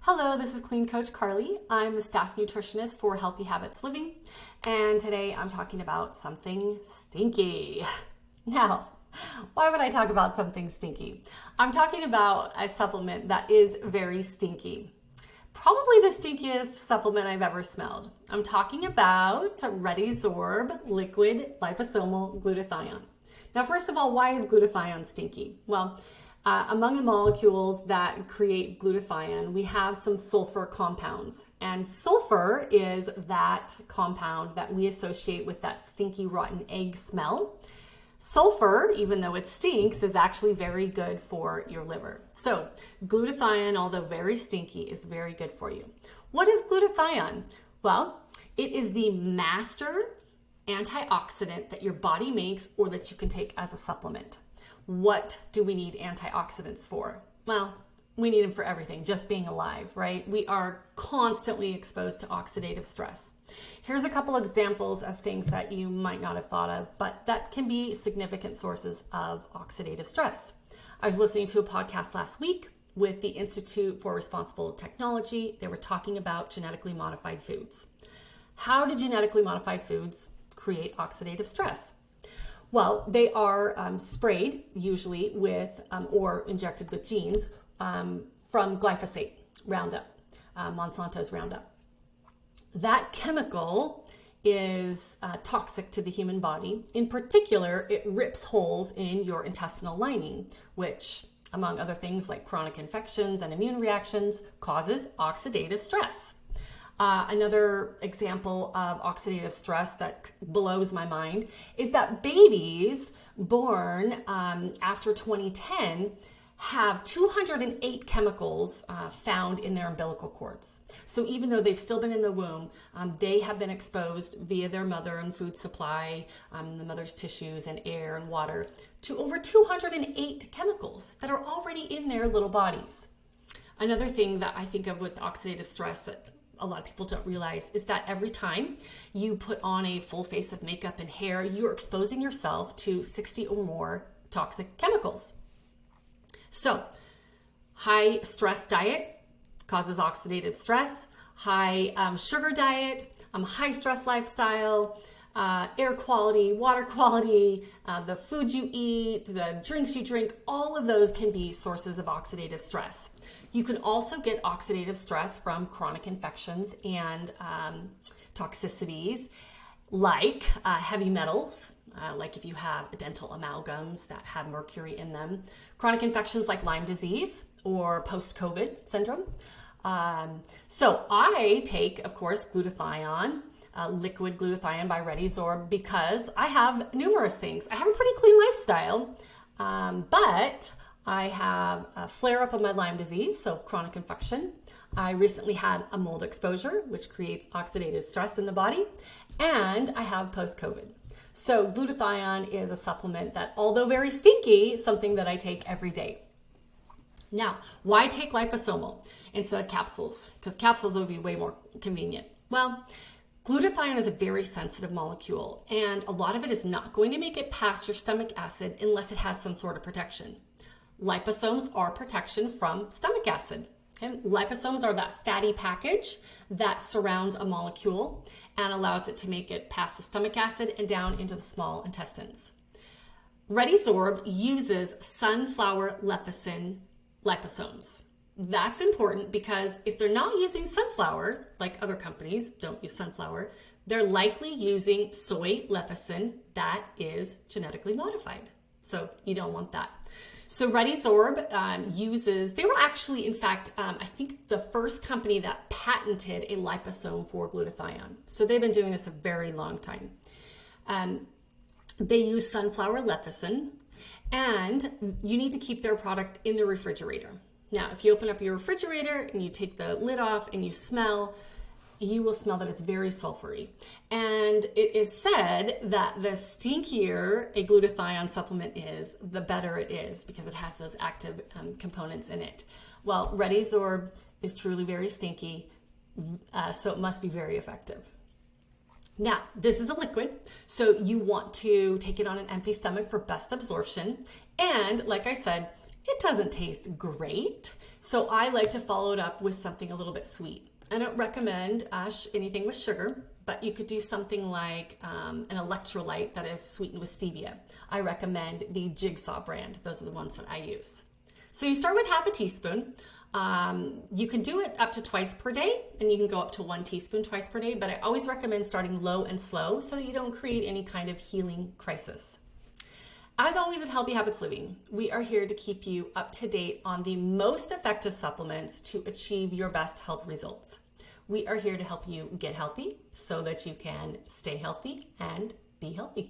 Hello, this is Clean Coach Carly. I'm the staff nutritionist for Healthy Habits Living, and today I'm talking about something stinky. Now, why would I talk about something stinky? I'm talking about a supplement that is very stinky. Probably the stinkiest supplement I've ever smelled. I'm talking about ReadiSorb liquid liposomal glutathione. Now, first of all, why is glutathione stinky? Well, among the molecules that create glutathione, we have some sulfur compounds. And sulfur is that compound that we associate with that stinky, rotten egg smell. Sulfur, even though it stinks, is actually very good for your liver. So glutathione, although very stinky, is very good for you. What is glutathione? Well, it is the master antioxidant that your body makes or that you can take as a supplement. What do we need antioxidants for? Well, we need them for everything, just being alive, right? We are constantly exposed to oxidative stress. Here's a couple examples of things that you might not have thought of, but that can be significant sources of oxidative stress. I was listening to a podcast last week with the Institute for Responsible Technology. They were talking about genetically modified foods. How do genetically modified foods create oxidative stress? Well, they are sprayed usually with or injected with genes from glyphosate, Roundup, Monsanto's Roundup. That chemical is toxic to the human body. In particular, it rips holes in your intestinal lining, which, among other things like chronic infections and immune reactions, causes oxidative stress. Another example of oxidative stress that blows my mind is that babies born after 2010 have 208 chemicals found in their umbilical cords. So even though they've still been in the womb, they have been exposed via their mother and food supply, the mother's tissues and air and water, to over 208 chemicals that are already in their little bodies. Another thing that I think of with oxidative stress that a lot of people don't realize is that every time you put on a full face of makeup and hair, you're exposing yourself to 60 or more toxic chemicals. So, high stress diet causes oxidative stress, high sugar diet, high stress lifestyle, air quality, water quality, the food you eat, the drinks you drink, all of those can be sources of oxidative stress. You can also get oxidative stress from chronic infections and toxicities like heavy metals, like if you have dental amalgams that have mercury in them, chronic infections like Lyme disease or post-COVID syndrome. So I take, of course, glutathione, liquid glutathione by ReadiSorb because I have numerous things. I have a pretty clean lifestyle, but I have a flare-up of my Lyme disease, so chronic infection. I recently had a mold exposure, which creates oxidative stress in the body, and I have post-COVID. So glutathione is a supplement that, although very stinky, something that I take every day. Now, why take liposomal instead of capsules? Because capsules would be way more convenient. Well, glutathione is a very sensitive molecule, and a lot of it is not going to make it past your stomach acid unless it has some sort of protection. Liposomes are protection from stomach acid. Okay? Liposomes are that fatty package that surrounds a molecule and allows it to make it past the stomach acid and down into the small intestines. ReadiSorb uses sunflower lecithin liposomes. That's important because if they're not using sunflower, like other companies don't use sunflower, they're likely using soy lecithin that is genetically modified. So you don't want that. So ReadiSorb they were actually, in fact, I think the first company that patented a liposome for glutathione. So they've been doing this a very long time. They use sunflower lecithin, and you need to keep their product in the refrigerator. Now, if you open up your refrigerator and you take the lid off and you smell, you will smell that it's very sulfury. And it is said that the stinkier a glutathione supplement is, the better it is because it has those active components in it. Well, ReadiSorb is truly very stinky, so it must be very effective. Now, this is a liquid, so you want to take it on an empty stomach for best absorption. And like I said, it doesn't taste great. So I like to follow it up with something a little bit sweet. I don't recommend anything with sugar, but you could do something like an electrolyte that is sweetened with stevia. I recommend the Jigsaw brand. Those are the ones that I use. So you start with half a teaspoon. You can do it up to twice per day, and you can go up to 1 teaspoon twice per day, but I always recommend starting low and slow so that you don't create any kind of healing crisis. As always at Healthy Habits Living, we are here to keep you up to date on the most effective supplements to achieve your best health results. We are here to help you get healthy so that you can stay healthy and be healthy.